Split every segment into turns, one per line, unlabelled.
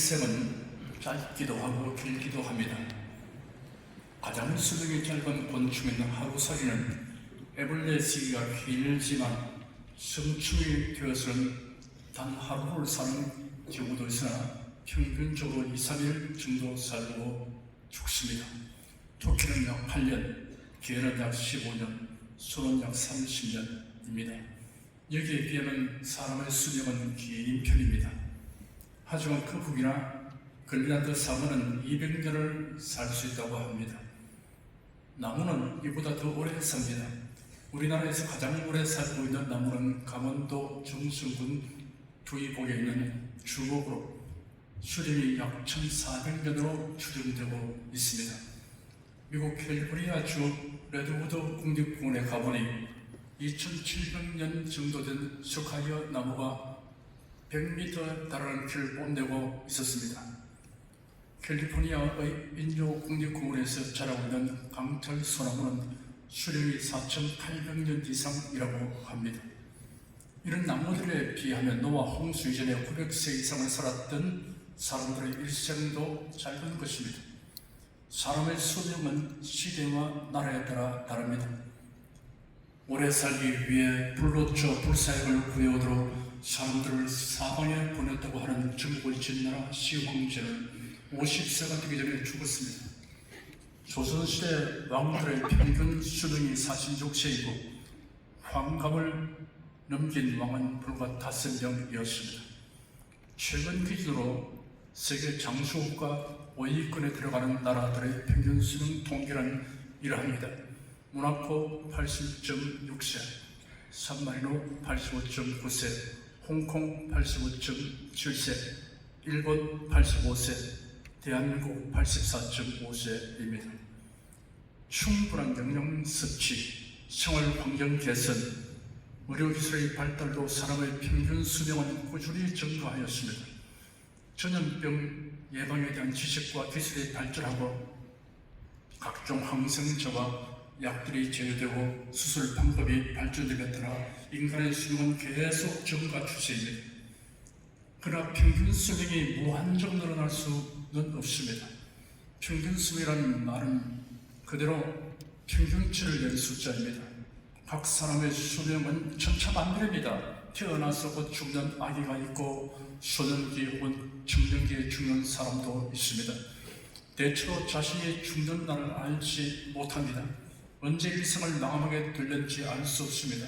일생은 짧기도 하고 길기도 합니다. 가장 수명이 짧은 곤충인 하루살이는 애벌레 시기가 길지만 성충이 되어서는 단 하루를 사는 경우도 있으나 평균적으로 2, 3일 정도 살고 죽습니다. 토끼는 약 8년, 개는 약 15년, 소는 약 30년입니다. 여기에 비하면 사람의 수명은 긴 편입니다. 하지만 그 북이나 그린란드 사과는 200년을 살 수 있다고 합니다. 나무는 이보다 더 오래 삽니다. 우리나라에서 가장 오래 살고 있는 나무는 강원도 정선군 두이복에 있는 주곡으로 수령이 약 1400년으로 추정되고 있습니다. 미국 캘리포니아주 레드우드 국립공원에 가보니 2700년 정도 된 스카이어 나무가 100m에 달하는 키를 뽐내고 있었습니다. 캘리포니아의 인조 국립공원에서 자라고 있는 강철 소나무는 수령이 4800년 이상이라고 합니다. 이런 나무들에 비하면 노아 홍수 이전에 900세 이상을 살았던 사람들의 일생도 짧은 것입니다. 사람의 수명은 시대와 나라에 따라 다릅니다. 오래 살기 위해 불로초 불사역을 구해오도록 사람들을 사방에 보냈다고 하는 중국의 진나라 시황제는 50세가 되기 전에 죽었습니다. 조선시대 왕들의 평균 수명이 46세이고 황감을 넘긴 왕은 불과 5명이었습니다. 최근 기준으로 세계 장수국가 5위권에 들어가는 나라들의 평균 수명 통계는 이러합니다. 모나코 80.6세, 산마리노 85.9세, 홍콩 85.7세, 일본 85세, 대한민국 84.5세입니다. 충분한 영양 섭취, 생활 환경 개선, 의료기술의 발달로 사람의 평균 수명은 꾸준히 증가하였습니다. 전염병 예방에 대한 지식과 기술이 발전하고 각종 항생제와 약들이 제휴되고 수술 방법이 발전됨에 따라 인간의 수명은 계속 증가 추세입니다. 그러나 평균 수명이 무한정 늘어날 수는 없습니다. 평균 수명이라는 말은 그대로 평균치를 낸 숫자입니다. 각 사람의 수명은 천차만별입니다. 태어나서 곧 죽는 아기가 있고 소년기 혹은 청년기에 죽는 사람도 있습니다. 대체로 자신이 죽는 날을 알지 못합니다. 언제 일생을 마감하게 될는지 알 수 없습니다.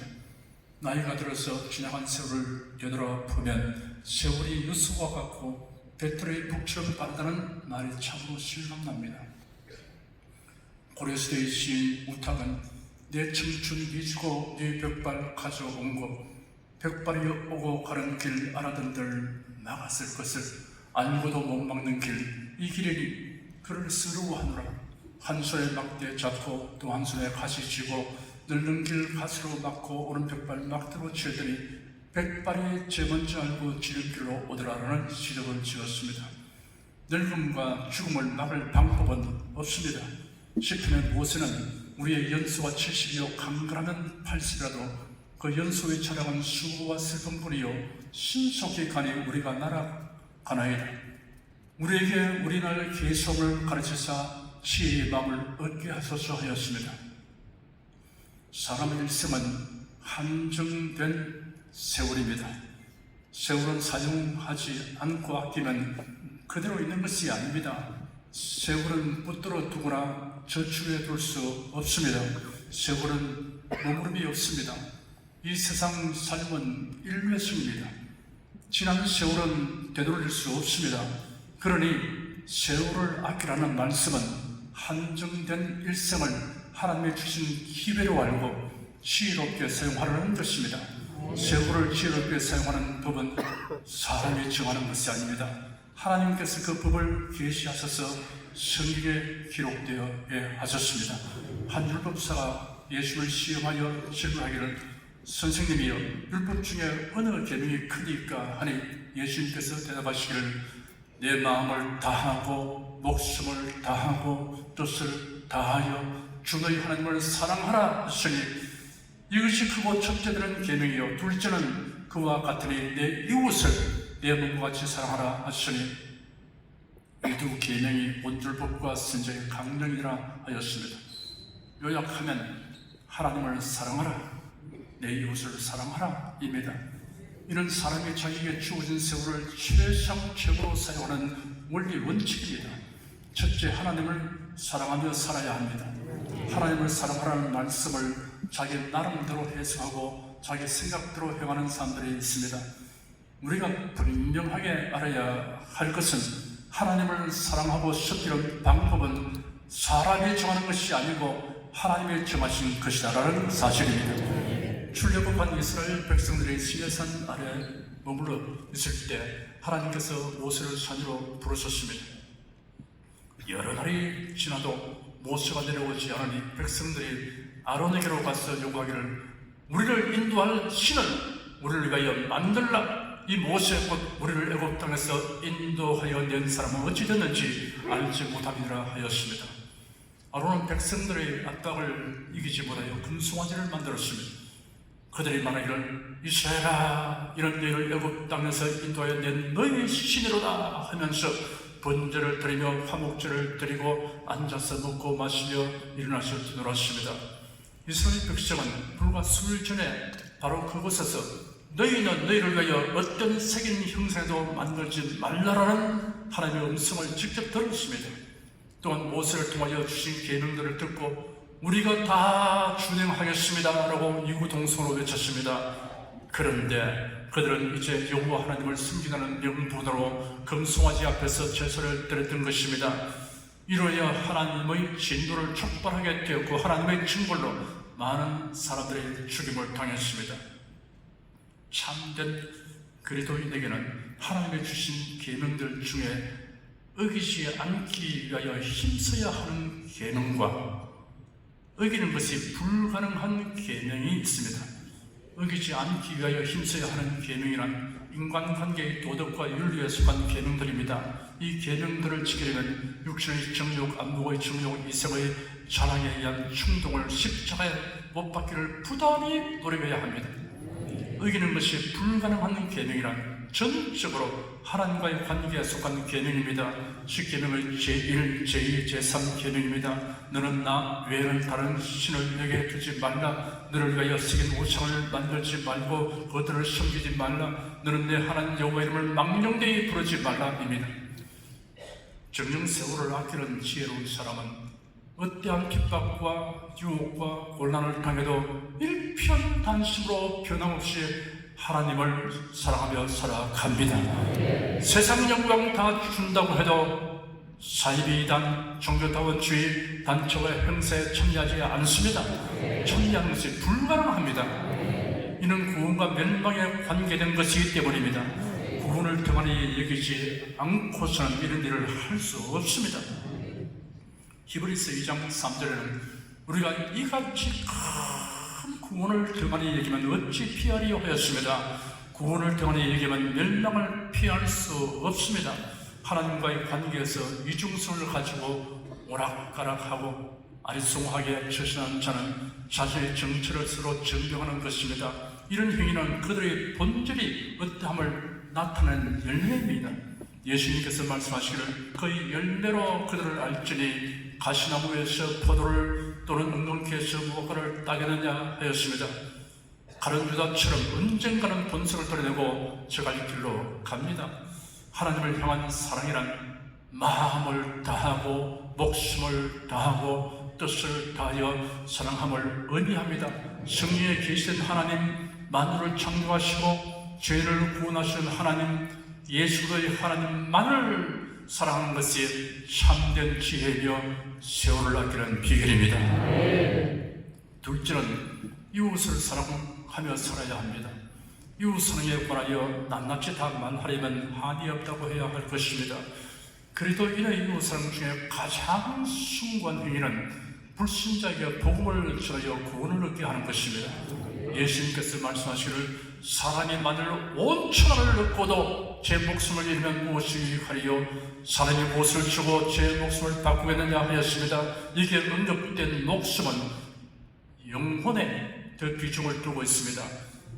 나이가 들어서 지나간 세월을 되돌아보면 세월이 유수와 같고 배터리 북처럼 빠르다는 말이 참으로 실감납니다. 고려시대의 시인 우탁은 내 청춘 잊고 네 벽발 가져온 것 벽발이 오고 가는 길 알아던들 막았을 것을 알고도 못 막는 길 이 길이니 그를 쓰러워하노라. 한 손에 막대 잡고 또 한 손에 가시 쥐고 늙는 길 가시로 막고 오른 벽발 막대로 치더니 백발이 제 먼저 알고 지름길로 오더라라는 시적을 지었습니다. 늙음과 죽음을 막을 방법은 없습니다. 시편의 모세는 우리의 연수가 70이요 강건하면 80이라도 그 연수에 자랑한 수고와 슬픔뿐이요 신속히 가니 우리가 날아가나이다. 우리에게 우리날 계속을 가르치사 지혜의 마음을 얻게 하소서 하였습니다. 사람의 일생은 한정된 세월입니다. 세월은 사용하지 않고 아끼면 그대로 있는 것이 아닙니다. 세월은 붙들어 두거나 저축해 둘 수 없습니다. 세월은 머무름이 없습니다. 이 세상 삶은 일회성입니다. 지난 세월은 되돌릴 수 없습니다. 그러니 세월을 아끼라는 말씀은 한정된 일생을 하나님이 주신 기회로 알고 지혜롭게 사용하라는 것입니다. 세월을 지혜롭게 사용하는 법은 사람이 정하는 것이 아닙니다. 하나님께서 그 법을 계시하셔서 성경에 기록되어 하셨습니다. 한 율법사가 예수를 시험하여 질문하기를 선생님이여 율법 중에 어느 계명이 크니까 하니 예수님께서 대답하시기를 내 마음을 다하고 목숨을 다하고 뜻을 다하여 주 너희 하나님을 사랑하라 하시니 이것이 크고 첫째는 계명이요 둘째는 그와 같으니 내 이웃을 내 몸과 같이 사랑하라 하시니 이 두 계명이 온줄법과 선정의 강령이라 하였습니다. 요약하면 하나님을 사랑하라, 내 이웃을 사랑하라 입니다. 이는 사람이 자기에게 주어진 세월을 최상책으로 사용하는 원리 원칙입니다. 첫째, 하나님을 사랑하며 살아야 합니다. 하나님을 사랑하라는 말씀을 자기 나름대로 해석하고 자기 생각대로 행하는 사람들이 있습니다. 우리가 분명하게 알아야 할 것은 하나님을 사랑하고 섬기는 방법은 사람이 정하는 것이 아니고 하나님이 정하신 것이다라는 사실입니다. 출애굽한 이스라엘 백성들이 시내산 아래 머물러 있을 때 하나님께서 모세를 산으로 부르셨습니다. 여러 날이 지나도 모세가 내려오지 않으니 백성들이 아론에게로 가서 요구하기를, 우리를 인도할 신을 우리를 위하여 만들라. 이 모세 곧 우리를 애굽 땅에서 인도하여 낸 사람은 어찌 됐는지 알지 못함이라 하였습니다. 아론은 백성들의 압박을 이기지 못하여 금송아지를 만들었습니다. 그들이 말하기를, 이스라엘아, 이런 너희를 애굽 땅에서 인도하여 낸 너희의 신이로다 하면서 번제를 드리며 화목제를 드리고 앉아서 먹고 마시며 일어나서 뒤돌았습니다. 이스라엘 백성은 불과 수일 전에 바로 그곳에서 너희는 너희를 위하여 어떤 색인 형상도 만들지 말라라는 하나님의 음성을 직접 들었습니다. 또한 모세를 통하여 주신 계명들을 듣고 우리가 다 준행하겠습니다 라고 이구동성으로 외쳤습니다. 그런데 그들은 이제 여호와 하나님을 섬기라는 명분으로 금송아지 앞에서 제사를 드렸던 것입니다. 이로하여 하나님의 진노를 촉발하게 되었고 하나님의 징벌로 많은 사람들이 죽임을 당했습니다. 참된 그리스도인에게는 하나님의 주신 계명들 중에 어기지 않기 위하여 힘써야 하는 계명과 어기는 것이 불가능한 계명이 있습니다. 어기지 않기 위하여 힘써야 하는 계명이란 인간관계의 도덕과 윤리에 속한 계명들입니다. 이 계명들을 지키려면 육신의 정욕, 안목의 정욕, 이성의 자랑에 의한 충동을 십자가에 못 박기를 부단히 노력해야 합니다. 어기는 것이 불가능한 계명이란 전적으로 하나님과의 관계에 속한 계명입니다. 십계명의 제1, 제2, 제3 계명입니다. 너는 나 외에는 다른 신을 내게 두지 말라. 너를 위하여 새긴 우상을 만들지 말고 그들을 섬기지 말라. 너는 내 하나님 여호와 이름을 망령되이 부르지 말라입니다. 정령세월을 아끼는 지혜로운 사람은 어떠한 핍박과 유혹과 곤란을 당해도 일편단심으로 변함없이 하나님을 사랑하며 살아갑니다. 세상 영광 다 준다고 해도 사이비 이단, 종교다원주의, 단체와 행세에 참여하지 않습니다. 참여하는 것이 불가능합니다. 이는 구원과 멸망에 관계된 것이기 때문입니다. 구원을 등한히 여기지 않고서는 이런 일을 할 수 없습니다. 히브리서 2장 3절에는 우리가 이같이 큰 구원을 등한히 여기면 어찌 피하리요 하였습니다. 구원을 등한히 여기면 멸망을 피할 수 없습니다. 하나님과의 관계에서 이중성을 가지고 오락가락하고 아리송하게 처신한 자는 자신의 정체를 서로 증명하는 것입니다. 이런 행위는 그들의 본질이 어떠함을 나타내는 열매입니다. 예수님께서 말씀하시기를 그의 열매로 그들을 알지니 가시나무에서 포도를 또는 엉겅퀴에서 무화과를 따겠느냐 하였습니다. 가룟 유다처럼 언젠가는 본성을 드러내고 저 갈 길로 갑니다. 하나님을 향한 사랑이란 마음을 다하고 목숨을 다하고 뜻을 다하여 사랑함을 의미합니다. 성령에 계신 하나님, 만물을 창조하시고 죄를 구원하시는 하나님, 예수의 하나님만을 사랑하는 것이 참된 지혜이며 세월을 아끼는 비결입니다. 둘째는 이웃을 사랑하며 살아야 합니다. 이웃사랑에 관하여 낱낱이 다 말하려면 한이 없다고 해야 할 것입니다. 그리스도인의 이웃사랑 중에 가장 숭고한 행위는 불신자에게 복음을 전하여 구원을 얻게 하는 것입니다. 예수님께서 말씀하시기를 사람이 만일 온 천하를 얻고도 제 목숨을 잃으면 무엇이 하리요? 사람이 무엇을 주고 제 목숨을 바꾸겠느냐 하였습니다. 이게 언급된 목숨은 영혼에 더 비중을 두고 있습니다.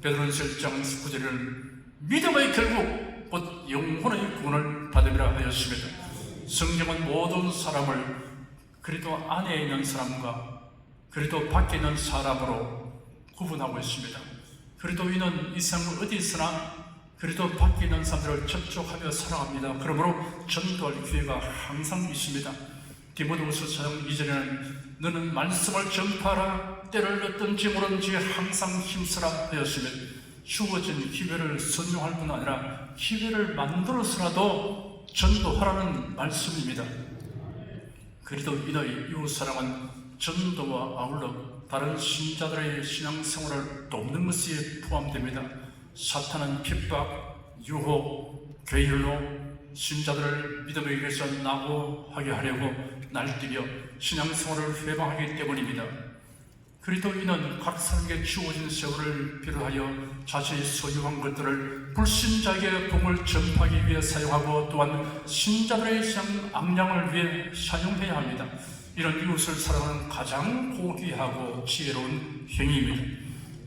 베드로전서 1장 19절에는 믿음의 결국 곧 영혼의 구원을 받으리라 하였습니다. 성경은 모든 사람을 그리도 안에 있는 사람과 그리도 밖에 있는 사람으로 구분하고 있습니다. 그리도 이는 이 세상 어디서나 그리도 밖에 있는 사람들을 접촉하며 살아갑니다. 그러므로 전도할 기회가 항상 있습니다. 디모데후서 4장 2절에는 너는 말씀을 전파하라, 때를 어떤지 모르는지 항상 힘쓰라 하였으며, 주어진 기회를 선용할 뿐 아니라 기회를 만들어서라도 전도하라는 말씀입니다. 그리도 이너의 이웃사랑은 전도와 아울러 다른 신자들의 신앙생활을 돕는 것이 포함됩니다. 사탄은 핍박, 유혹, 괴율로 신자들을 믿음의 길에서 낙오하게 하려고 날뛰며 신앙생활을 회방하기 때문입니다. 그리도 이는 각 사람에게 주어진 세월을 필요하여 자신이 소유한 것들을 불신자에게 복음을 전파하기 위해 사용하고, 또한 신자들의 신앙 악량을 위해 사용해야 합니다. 이런 이웃을 사랑하는 가장 고귀하고 지혜로운 행위입니다.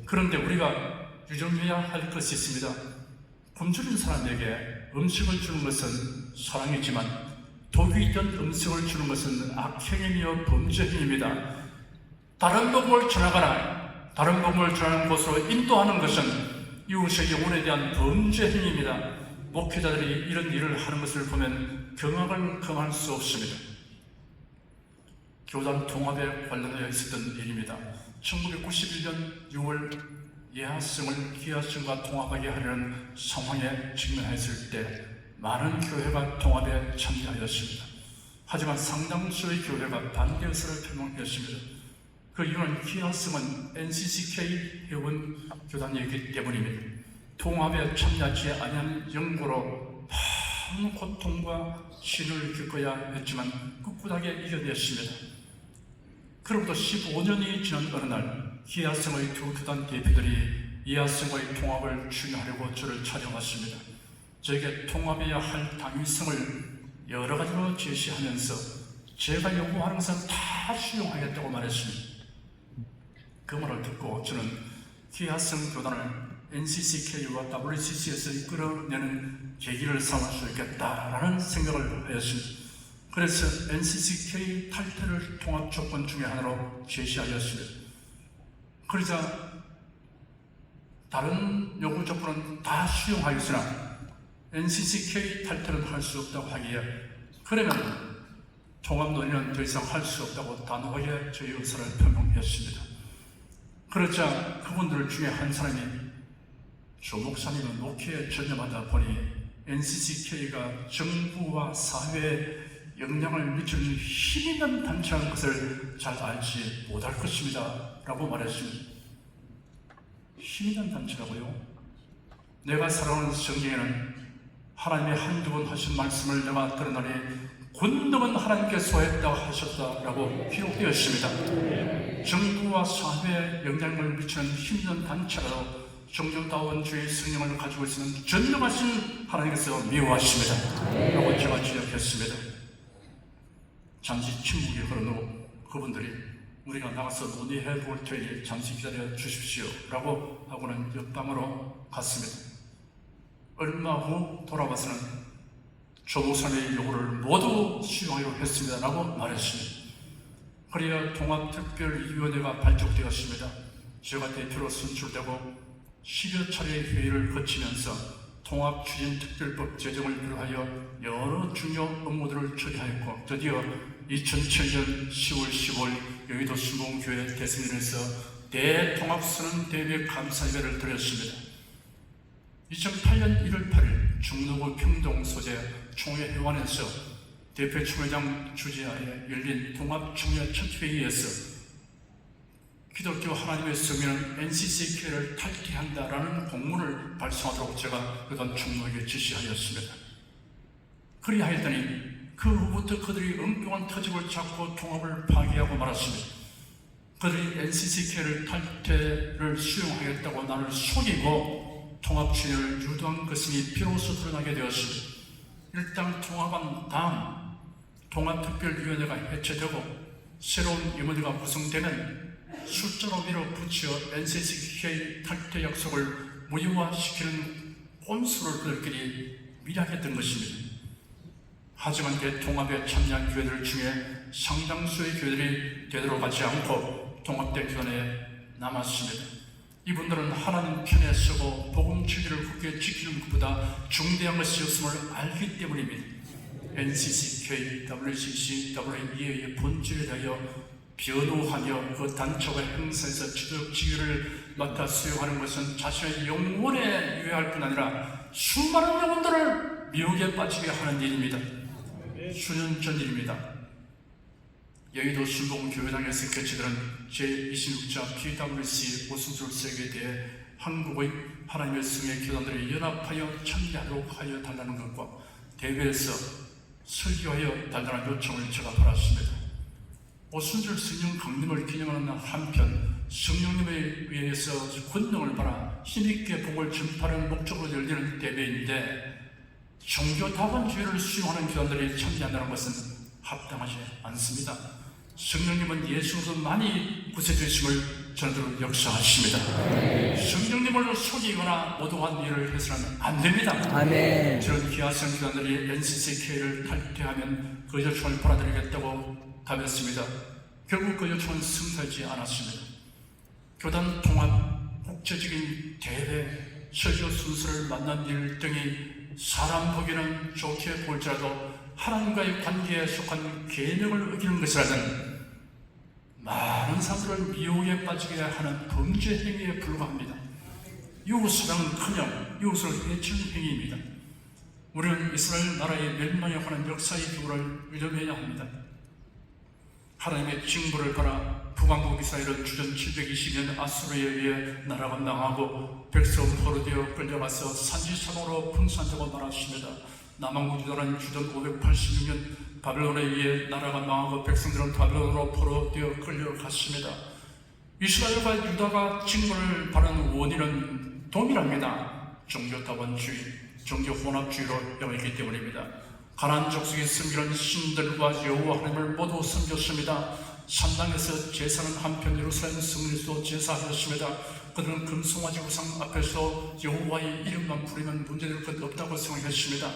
그런데 우리가 유념해야 할 것이 있습니다. 굶주린 사람에게 음식을 주는 것은 사랑이지만 독이 있던 음식을 주는 것은 악행이며 범죄행위입니다. 다른 복음을 전하거나 다른 복음을 전하는 곳으로 인도하는 것은 이웃의 영혼에 대한 범죄행위입니다. 목회자들이 이런 일을 하는 것을 보면 경악을 금할 수 없습니다. 교단 통합에 관련하여 있었던 일입니다. 1991년 6월 예하성을 기하성과 통합하게 하려는 상황에 직면했을 때 많은 교회가 통합에 참여하였습니다. 하지만 상당수의 교회가 반대 의사를 표명했습니다. 그 이유는 기하성은 NCCK 회원 교단이기 때문입니다. 통합에 참여하지 아니한 영고로 많은 고통과 신을 겪어야 했지만 꿋꿋하게 이겨냈습니다. 그로부터 15년이 지난 어느 날 기하성의 두 교단 대표들이 이하성의 통합을 추진하려고 저를 찾아왔습니다. 저에게 통합해야 할 당위성을 여러 가지로 제시하면서 제가 요구하는 것은 다 수용하겠다고 말했습니다. 그 말을 듣고 저는 기하성 교단을 NCCK와 WCC에서 이끌어내는 계기를 삼을 수 있겠다라는 생각을 하였습니다. 그래서 NCCK 탈퇴를 통합 조건 중에 하나로 제시하였습니다. 그러자 다른 요구 조건은 다 수용하였으나 NCCK 탈퇴는 할 수 없다고 하기에, 그러면 통합 논의는 더 이상 할 수 없다고 단호하게 저희 의사를 표명했습니다. 그러자 그분들 중에 한 사람이 조 목사님은 목회에 전념하다 보니 NCCK가 정부와 사회에 영향을 미치는 힘 있는 단체라는 것을 잘 알지 못할 것입니다 라고 말했습니다. 힘 있는 단체라고요? 내가 살아오는 성경에는 하나님의 한두 번 하신 말씀을 내가 들으나니 권능은 하나님께서 했다고 하셨다라고 기록되었습니다. 정부와 사회에 영향을 미치는 힘있는 단체라도 정정다원주의 성령을 가지고 있는 전능하신 하나님께서 미워하십니다 라고 제가 지적했습니다. 잠시 침묵이 흐른 후 그분들이 우리가 나가서 논의해 볼 테니 잠시 기다려 주십시오 라고 하고는 옆방으로 갔습니다. 얼마 후 돌아와서는 조 목사님의 요구를 모두 수용하기로 했습니다 라고 말했습니다. 그래야 통합특별위원회가 발족되었습니다. 제가 대표로 선출되고 10여 차례의 회의를 거치면서 통합추진특별법 제정을 비롯하여 여러 중요 업무들을 처리하였고, 드디어 2007년 10월 15일 여의도 순복음교회 대승전에서 대통합선언 대회 감사회를 드렸습니다. 2008년 1월 8일 중로구 평동 소재 총회회관에서 대표 총회장 주재하에 열린 통합총회 첫 회의에서 기독교 하나님의 성경은 NCCK를 탈퇴한다라는 공문을 발송하도록 제가 그간 총무에게 지시하였습니다. 그리하였더니 그 후부터 그들이 엉뚱한 터집을 잡고 통합을 파기하고 말았습니다. 그들이 NCCK를 탈퇴를 수용하겠다고 나를 속이고 통합 추진을 유도한 것임이 비로소 드러나게 되었습니다. 일단 통합한 다음 통합특별위원회가 해체되고 새로운 위원회가 구성되면 숫자로 밀어붙여 NCCK 탈퇴 약속을 무효화시키는 꼼수를 그들끼리 미리 하겠던 것입니다. 하지만 대통합에 참여한 교회들 중에 상당수의 교회들이 되돌아가지 않고 통합된 기관에 남았습니다. 이분들은 하나님 편에 서고 복음 진리를 굳게 지키는 것보다 중대한 것이 없음을 알기 때문입니다. NCCK, WCC, WEA의 본질에 대하여 변호하며 그 단체와 행사에서 지도적 지위를 맡아 수행하는 것은 자신의 영혼에 유해할 뿐 아니라 수많은 영혼들을 미혹에 빠지게 하는 일입니다. 수년 전 일입니다. 여의도 순복음교회당에서 개최되는 제26차 PWC 오순절 세계에 대해 한국의 하나님의 성의 교단들이 연합하여 참여하도록 하여 달라는 것과 대회에서 설교하여 달라는 요청을 제가 받았습니다. 오순절 성령 강림을 기념하는 한편 성령님에 의해서 권능을 받아 힘있게 복을 전파하는 목적으로 열리는 대회인데 종교다원주의를 수용하는 교단들이 참여한다는 것은 합당하지 않습니다. 성령님은 예수로서 많이 구세주심을 전도로 역사하십니다. 성령님을 속이거나 모독한 일을 해서는 안 됩니다. 아멘. 저는 기아성 교단들이 NCCK를 탈퇴하면 그 요청을 받아들이겠다고 답했습니다. 결국 그 요청은 성사하지 않았습니다. 교단 통합, 국제적인 대회, 설교 순서를 만난 일 등이 사람 보기에는 좋게 보일지라도 하나님과의 관계에 속한 계명을 어기는 것이라는 많은 사람들을 미혹에 빠지게 하는 범죄 행위에 불과합니다. 이웃사랑은커녕 이웃을 해치는 행위입니다. 우리는 이스라엘 나라의 멸망에 관한 역사의 기구를 위험해야 합니다. 하나님의 징벌을 받아 북왕국 이스라엘은 주전 720년 아수르에 의해 나라가 망하고 백성 포로되어 끌려가서 산지사방으로 분산되고 말았습니다. 남왕국 유다는 주전 586년 바벨론에 의해 나라가 망하고 백성들은 바벨론으로 포로되어 끌려갔습니다. 이스라엘과 유다가 징벌을 받은 원인은 동일합니다. 종교다원주의, 종교혼합주의로 여기기 때문입니다. 가나안 족속이 섬기는 신들과 여호와 하나님을 모두 섬겼습니다. 산당에서 제사는 한편 예루살렘 성리에서도 제사하였습니다. 그들은 금송아지 우상 앞에서 여호와의 이름만 부르면 문제될 것 없다고 생각했습니다.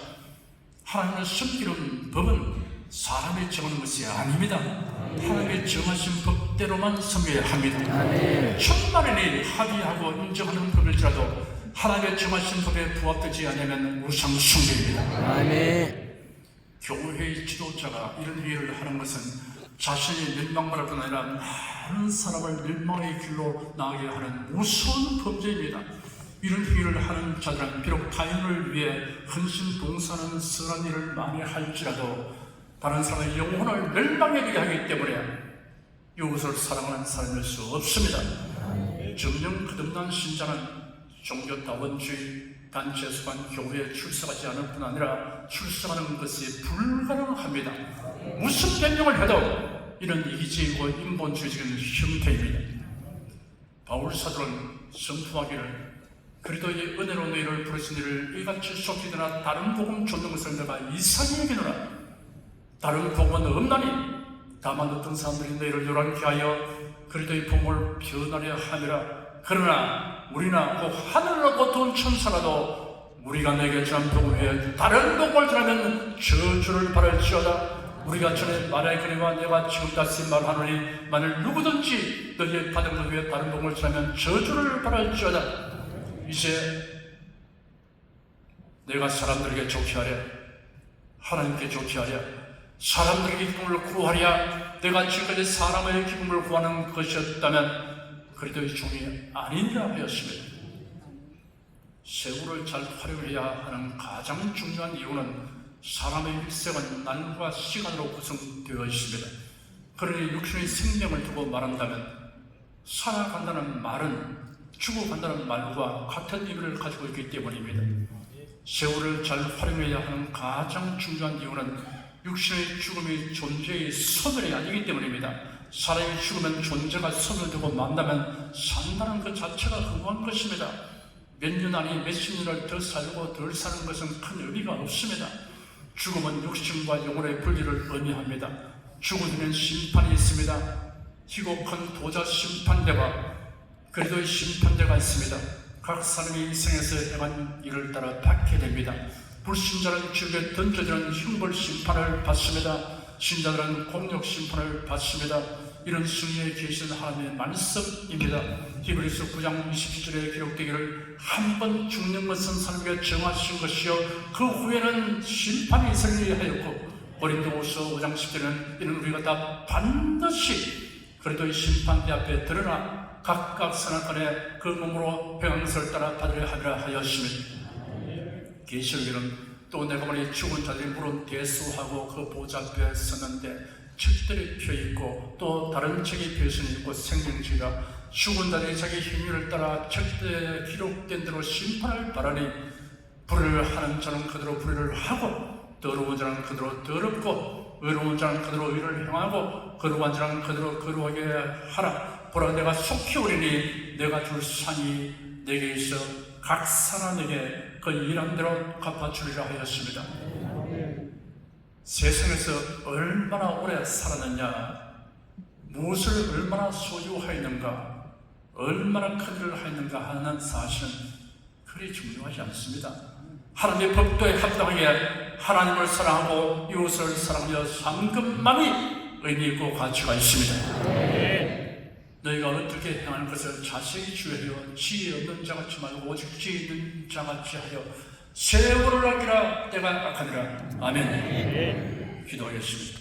하나님을 섬기는 법은 사람이 정하는 것이 아닙니다. 하나님이 정하신 법대로만 섬겨야 합니다. 천만인이 합의하고 인정하는 법일지라도 하나님의 정하신 법에 부합되지 않으면 우상 숭배입니다. 교회의 지도자가 이런 일을 하는 것은 자신이 멸망받을 뿐 아니라 많은 사람을 멸망의 길로 나가게 하는 무서운 범죄입니다. 이런 행위를 하는 자들은 비록 타인을 위해 헌신 봉사하는 선한 일을 많이 할지라도 다른 사람의 영혼을 멸망에 이르게 하기 때문에 이웃을 사랑하는 사람일 수 없습니다. 정령 거듭난 신자는 종교다원주의 단체 수반 교회에 출석하지 않을 뿐 아니라 출석하는 것이 불가능합니다. 무슨 변명을 해도 이런 이기적이고 인본주의적인 형태입니다. 바울 사도는 성품하기를 그리스도의 은혜로운 너희를 부르신 이를 이같이 속히거나 다른 복음 줬는 것을 내가 이상히 여기노라. 다른 복음은 없나니 다만 어떤 사람들이 너희를 요란케 하여 그리스도의 복음을 변하려 하니라. 그러나 우리나 곧 하늘로 보통 천사라도 우리가 너에게 전한 복음 외에 다른 복음을 전하면 저주를 받을지어다. 우리가 전에 말의 그리와 내가 지금 다시 말하노니 만일 누구든지 너희의 받은 것 외에 다른 복음을 전하면 저주를 받을지어다. 이제 내가 사람들에게 좋게 하랴, 하나님께 좋게 하랴, 사람들에게 기쁨을 구하랴. 내가 지금까지 사람의 기쁨을 구하는 것이었다면 그리스도의 종이 아니라 하였습니다. 세월을 잘 활용해야 하는 가장 중요한 이유는 사람의 일생은 날과 시간으로 구성되어 있습니다. 그러니 육신의 생명을 두고 말한다면 살아간다는 말은 죽어간다는 말과 같은 의미를 가지고 있기 때문입니다. 세월을 잘 활용해야 하는 가장 중요한 이유는 육신의 죽음이 존재의 소멸이 아니기 때문입니다. 사람이 죽으면 존재가 소멸되고 만나면 산다는 것 자체가 허무한 것입니다. 몇 년 아니 몇십 년을 더 살고 덜 사는 것은 큰 의미가 없습니다. 죽음은 육신과 영혼의 분리를 의미합니다. 죽으면 심판이 있습니다. 희고 큰 도자 심판대와 그리스도의 심판대가 있습니다. 각 사람의 인생에서 행한 일을 따라 받게 됩니다. 불신자는 지옥에 던져지는 형벌 심판을 받습니다. 신자들은 공력 심판을 받습니다. 이런 승리에 계신 하나님의 말씀입니다. 히브리서 9장 27절에 기록되기를 한 번 죽는 것은 사람에게 정하신 것이요 그 후에는 심판이 승리하였고, 고린도후서 5장 10절에는 이는 우리가 다 반드시 그리스도의 심판대 앞에 드러나 각각 선악간에 그 몸으로 평안을 따라 받으려 하리라 하였습니다. 계시록에는 또 내가 보니 죽은 자들이 물은 대수하고 그 보좌 앞에 섰는데 책들이 펴있고 또 다른 책이 펴있으니 있고 생명책이라 죽은 자들이 자기 행위를 따라 책들에 기록된 대로 심판을 받으니 불의를 하는 자는 그대로 불의를 하고 더러운 자는 그대로 더럽고 의로운 자는 그대로 의를 행하고 거룩한 자는 그대로 거룩하게 하라. 보라 내가 속히 오리니 내가 줄 상이 내게 있어 각 사람에게 그 일한 대로 갚아주리라 하였습니다. 세상에서 얼마나 오래 살았느냐, 무엇을 얼마나 소유하였는가, 얼마나 큰 일을 하였는가 하는 사실은 그리 중요하지 않습니다. 하나님의 법도에 합당하게 하나님을 사랑하고 이웃을 사랑하여 상급만이 의미 있고 가치가 있습니다. 너희가 어떻게 행하는 것을 자세히 주의하여 지혜 없는 자같이 말고 오직 지혜 있는 자같이 하여 세월을 아끼라 내가 악하니라. 아멘. 기도하겠습니다.